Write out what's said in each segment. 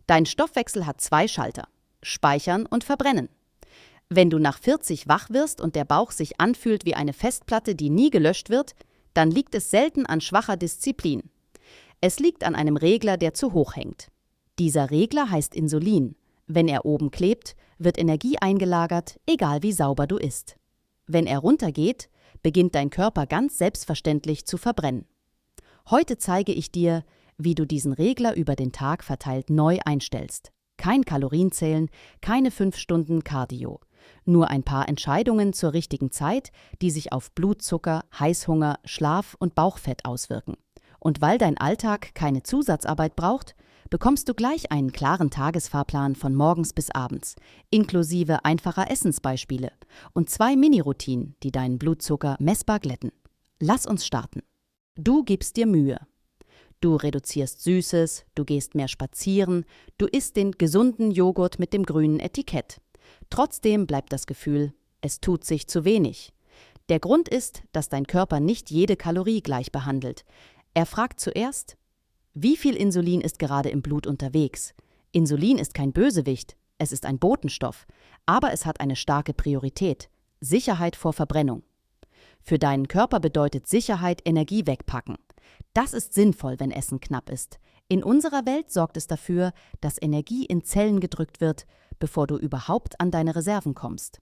Dein Stoffwechsel hat 2 Schalter: Speichern und Verbrennen. Wenn du nach 40 wach wirst und der Bauch sich anfühlt wie eine Festplatte, die nie gelöscht wird, dann liegt es selten an schwacher Disziplin. Es liegt an einem Regler, der zu hoch hängt. Dieser Regler heißt Insulin. Wenn er oben klebt, wird Energie eingelagert, egal wie sauber du isst. Wenn er runtergeht, beginnt dein Körper ganz selbstverständlich zu verbrennen. Heute zeige ich dir, wie du diesen Regler über den Tag verteilt neu einstellst. Kein Kalorienzählen, keine 5 Stunden Cardio. Nur ein paar Entscheidungen zur richtigen Zeit, die sich auf Blutzucker, Heißhunger, Schlaf und Bauchfett auswirken. Und weil dein Alltag keine Zusatzarbeit braucht, bekommst du gleich einen klaren Tagesfahrplan von morgens bis abends, inklusive einfacher Essensbeispiele und 2 Mini-Routinen, die deinen Blutzucker messbar glätten. Lass uns starten. Du gibst dir Mühe. Du reduzierst Süßes, du gehst mehr spazieren, du isst den gesunden Joghurt mit dem grünen Etikett. Trotzdem bleibt das Gefühl, es tut sich zu wenig. Der Grund ist, dass dein Körper nicht jede Kalorie gleich behandelt. Er fragt zuerst: Wie viel Insulin ist gerade im Blut unterwegs? Insulin ist kein Bösewicht, es ist ein Botenstoff, aber es hat eine starke Priorität: Sicherheit vor Verbrennung. Für deinen Körper bedeutet Sicherheit Energie wegpacken. Das ist sinnvoll, wenn Essen knapp ist. In unserer Welt sorgt es dafür, dass Energie in Zellen gedrückt wird, bevor du überhaupt an deine Reserven kommst.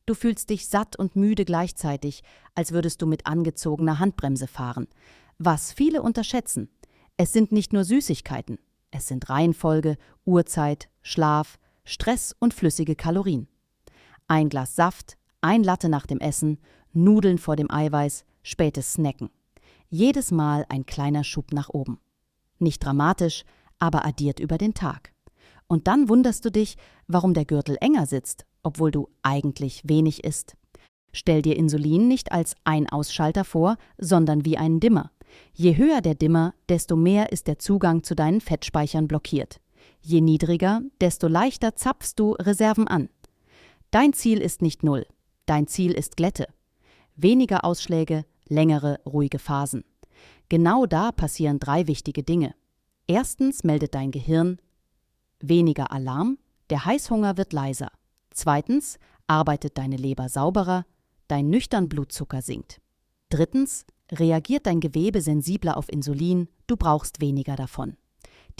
Du fühlst dich satt und müde gleichzeitig, als würdest du mit angezogener Handbremse fahren. Was viele unterschätzen: Es sind nicht nur Süßigkeiten, es sind Reihenfolge, Uhrzeit, Schlaf, Stress und flüssige Kalorien. Ein Glas Saft, ein Latte nach dem Essen, Nudeln vor dem Eiweiß, spätes Snacken. Jedes Mal ein kleiner Schub nach oben. Nicht dramatisch, aber addiert über den Tag. Und dann wunderst du dich, warum der Gürtel enger sitzt, obwohl du eigentlich wenig isst. Stell dir Insulin nicht als Ein-Ausschalter vor, sondern wie einen Dimmer. Je höher der Dimmer, desto mehr ist der Zugang zu deinen Fettspeichern blockiert. Je niedriger, desto leichter zapfst du Reserven an. Dein Ziel ist nicht Null, dein Ziel ist Glätte. Weniger Ausschläge, längere, ruhige Phasen. Genau da passieren 3 wichtige Dinge. Erstens meldet dein Gehirn: Weniger Alarm, der Heißhunger wird leiser. Zweitens arbeitet deine Leber sauberer, dein nüchtern Blutzucker sinkt. Drittens reagiert dein Gewebe sensibler auf Insulin, du brauchst weniger davon.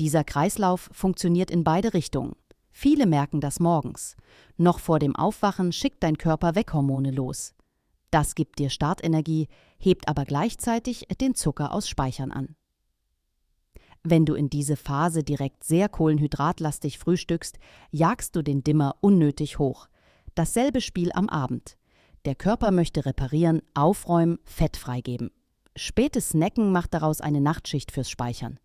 Dieser Kreislauf funktioniert in beide Richtungen. Viele merken das morgens. Noch vor dem Aufwachen schickt dein Körper Weckhormone los. Das gibt dir Startenergie, hebt aber gleichzeitig den Zucker aus Speichern an. Wenn du in diese Phase direkt sehr kohlenhydratlastig frühstückst, jagst du den Dimmer unnötig hoch. Dasselbe Spiel am Abend. Der Körper möchte reparieren, aufräumen, Fett freigeben. Spätes Snacken macht daraus eine Nachtschicht fürs Speichern.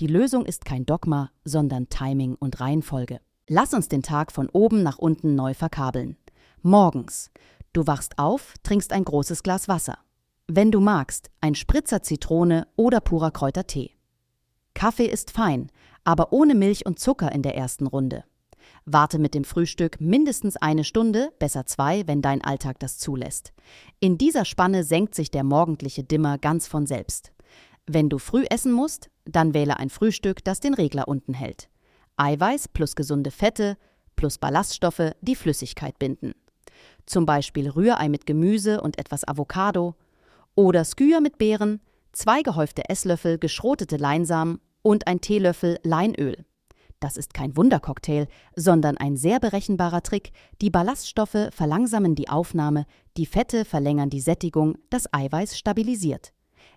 Die Lösung ist kein Dogma, sondern Timing und Reihenfolge. Lass uns den Tag von oben nach unten neu verkabeln. Morgens. Du wachst auf, trinkst ein großes Glas Wasser. Wenn du magst, ein Spritzer Zitrone oder purer Kräutertee. Kaffee ist fein, aber ohne Milch und Zucker in der ersten Runde. Warte mit dem Frühstück mindestens 1 Stunde, besser 2, wenn dein Alltag das zulässt. In dieser Spanne senkt sich der morgendliche Dimmer ganz von selbst. Wenn du früh essen musst, dann wähle ein Frühstück, das den Regler unten hält. Eiweiß plus gesunde Fette plus Ballaststoffe, die Flüssigkeit binden. Zum Beispiel Rührei mit Gemüse und etwas Avocado oder Skyer mit Beeren, 2 gehäufte Esslöffel geschrotete Leinsamen und ein Teelöffel Leinöl. Das ist kein Wundercocktail, sondern ein sehr berechenbarer Trick. Die Ballaststoffe verlangsamen die Aufnahme, die Fette verlängern die Sättigung, das Eiweiß stabilisiert.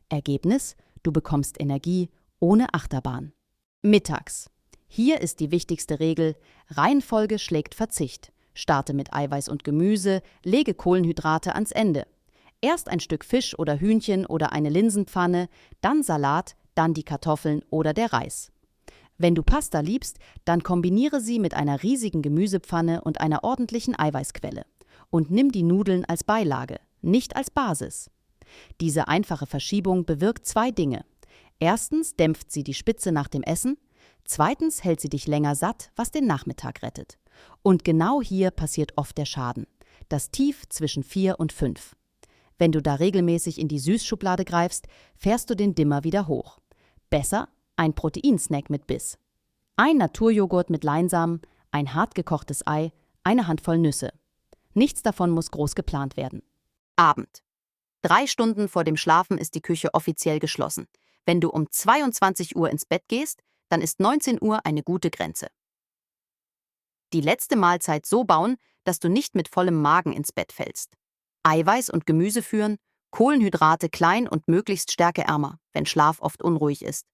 Ergebnis: Du bekommst Energie ohne Achterbahn. Mittags. Hier ist die wichtigste Regel: Reihenfolge schlägt Verzicht. Starte mit Eiweiß und Gemüse, lege Kohlenhydrate ans Ende. Erst ein Stück Fisch oder Hühnchen oder eine Linsenpfanne, dann Salat, dann die Kartoffeln oder der Reis. Wenn du Pasta liebst, dann kombiniere sie mit einer riesigen Gemüsepfanne und einer ordentlichen Eiweißquelle. Und nimm die Nudeln als Beilage, nicht als Basis. Diese einfache Verschiebung bewirkt 2 Dinge. Erstens dämpft sie die Spitze nach dem Essen. Zweitens hält sie dich länger satt, was den Nachmittag rettet. Und genau hier passiert oft der Schaden. Das Tief zwischen 4 und 5. Wenn du da regelmäßig in die Süßschublade greifst, fährst du den Dimmer wieder hoch. Besser ein Proteinsnack mit Biss. Ein Naturjoghurt mit Leinsamen, ein hart gekochtes Ei, eine Handvoll Nüsse. Nichts davon muss groß geplant werden. Abend. 3 Stunden vor dem Schlafen ist die Küche offiziell geschlossen. Wenn du um 22 Uhr ins Bett gehst, dann ist 19 Uhr eine gute Grenze. Die letzte Mahlzeit so bauen, dass du nicht mit vollem Magen ins Bett fällst. Eiweiß und Gemüse führen, Kohlenhydrate klein und möglichst stärkeärmer, wenn Schlaf oft unruhig ist.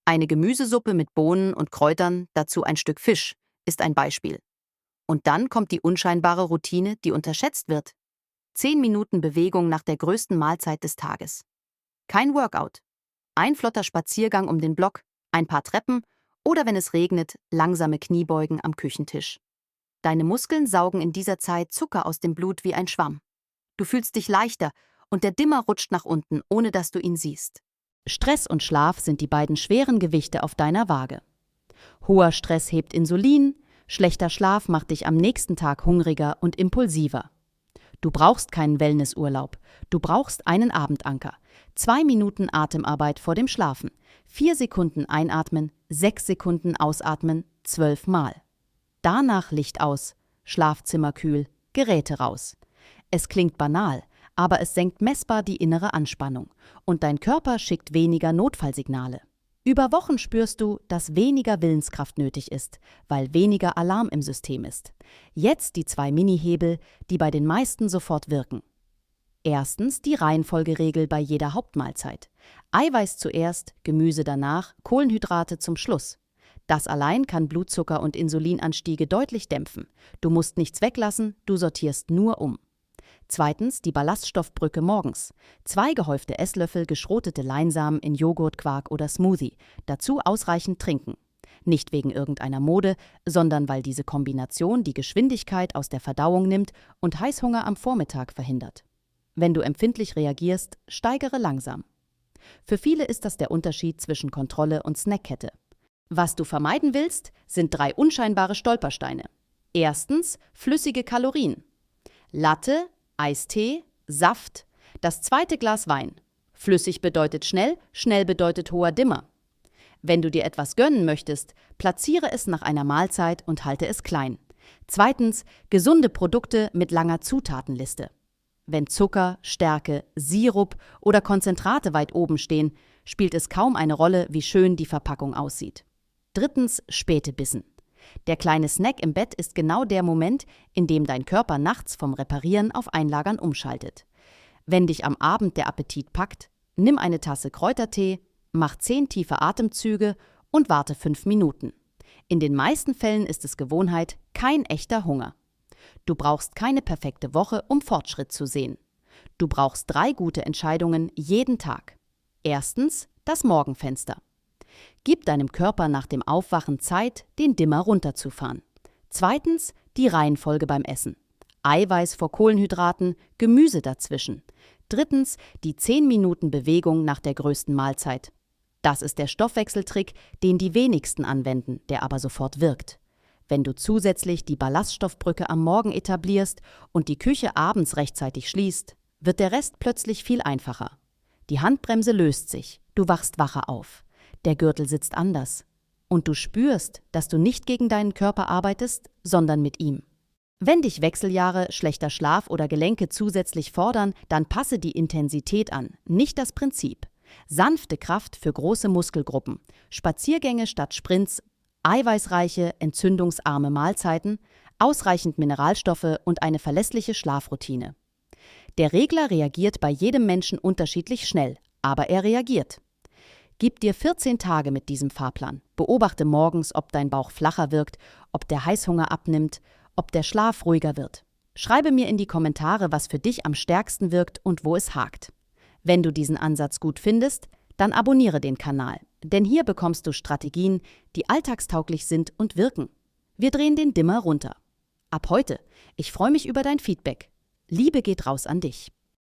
Eine Gemüsesuppe mit Bohnen und Kräutern, dazu ein Stück Fisch, ist ein Beispiel. Und dann kommt die unscheinbare Routine, die unterschätzt wird. 10 Minuten Bewegung nach der größten Mahlzeit des Tages. Kein Workout. Ein flotter Spaziergang um den Block, ein paar Treppen oder wenn es regnet, langsame Kniebeugen am Küchentisch. Deine Muskeln saugen in dieser Zeit Zucker aus dem Blut wie ein Schwamm. Du fühlst dich leichter und der Dimmer rutscht nach unten, ohne dass du ihn siehst. Stress und Schlaf sind die beiden schweren Gewichte auf deiner Waage. Hoher Stress hebt Insulin, schlechter Schlaf macht dich am nächsten Tag hungriger und impulsiver. Du brauchst keinen Wellnessurlaub, du brauchst einen Abendanker. 2 Minuten Atemarbeit vor dem Schlafen, 4 Sekunden einatmen, 6 Sekunden ausatmen, 12 Mal. Danach Licht aus, Schlafzimmer kühl, Geräte raus. Es klingt banal, aber es senkt messbar die innere Anspannung und dein Körper schickt weniger Notfallsignale. Über Wochen spürst du, dass weniger Willenskraft nötig ist, weil weniger Alarm im System ist. Jetzt die 2 Mini-Hebel, die bei den meisten sofort wirken. Erstens die Reihenfolgeregel bei jeder Hauptmahlzeit. Eiweiß zuerst, Gemüse danach, Kohlenhydrate zum Schluss. Das allein kann Blutzucker- und Insulinanstiege deutlich dämpfen. Du musst nichts weglassen, du sortierst nur um. Zweitens die Ballaststoffbrücke morgens. 2 gehäufte Esslöffel geschrotete Leinsamen in Joghurt, Quark oder Smoothie. Dazu ausreichend trinken. Nicht wegen irgendeiner Mode, sondern weil diese Kombination die Geschwindigkeit aus der Verdauung nimmt und Heißhunger am Vormittag verhindert. Wenn du empfindlich reagierst, steigere langsam. Für viele ist das der Unterschied zwischen Kontrolle und Snackkette. Was du vermeiden willst, sind 3 unscheinbare Stolpersteine. Erstens flüssige Kalorien. Latte, Eistee, Saft, das 2. Glas Wein. Flüssig bedeutet schnell, schnell bedeutet hoher Dimmer. Wenn du dir etwas gönnen möchtest, platziere es nach einer Mahlzeit und halte es klein. Zweitens, gesunde Produkte mit langer Zutatenliste. Wenn Zucker, Stärke, Sirup oder Konzentrate weit oben stehen, spielt es kaum eine Rolle, wie schön die Verpackung aussieht. Drittens, späte Bissen. Der kleine Snack im Bett ist genau der Moment, in dem dein Körper nachts vom Reparieren auf Einlagern umschaltet. Wenn dich am Abend der Appetit packt, nimm eine Tasse Kräutertee, mach 10 tiefe Atemzüge und warte 5 Minuten. In den meisten Fällen ist es Gewohnheit, kein echter Hunger. Du brauchst keine perfekte Woche, um Fortschritt zu sehen. Du brauchst 3 gute Entscheidungen jeden Tag. Erstens, das Morgenfenster. Gib deinem Körper nach dem Aufwachen Zeit, den Dimmer runterzufahren. Zweitens, die Reihenfolge beim Essen. Eiweiß vor Kohlenhydraten, Gemüse dazwischen. Drittens, die 10 Minuten Bewegung nach der größten Mahlzeit. Das ist der Stoffwechseltrick, den die wenigsten anwenden, der aber sofort wirkt. Wenn du zusätzlich die Ballaststoffbrücke am Morgen etablierst und die Küche abends rechtzeitig schließt, wird der Rest plötzlich viel einfacher. Die Handbremse löst sich, du wachst wacher auf. Der Gürtel sitzt anders. Und du spürst, dass du nicht gegen deinen Körper arbeitest, sondern mit ihm. Wenn dich Wechseljahre, schlechter Schlaf oder Gelenke zusätzlich fordern, dann passe die Intensität an, nicht das Prinzip. Sanfte Kraft für große Muskelgruppen, Spaziergänge statt Sprints, eiweißreiche, entzündungsarme Mahlzeiten, ausreichend Mineralstoffe und eine verlässliche Schlafroutine. Der Regler reagiert bei jedem Menschen unterschiedlich schnell, aber er reagiert. Gib dir 14 Tage mit diesem Fahrplan. Beobachte morgens, ob dein Bauch flacher wirkt, ob der Heißhunger abnimmt, ob der Schlaf ruhiger wird. Schreibe mir in die Kommentare, was für dich am stärksten wirkt und wo es hakt. Wenn du diesen Ansatz gut findest, dann abonniere den Kanal, denn hier bekommst du Strategien, die alltagstauglich sind und wirken. Wir drehen den Dimmer runter. Ab heute, ich freue mich über dein Feedback. Liebe geht raus an dich.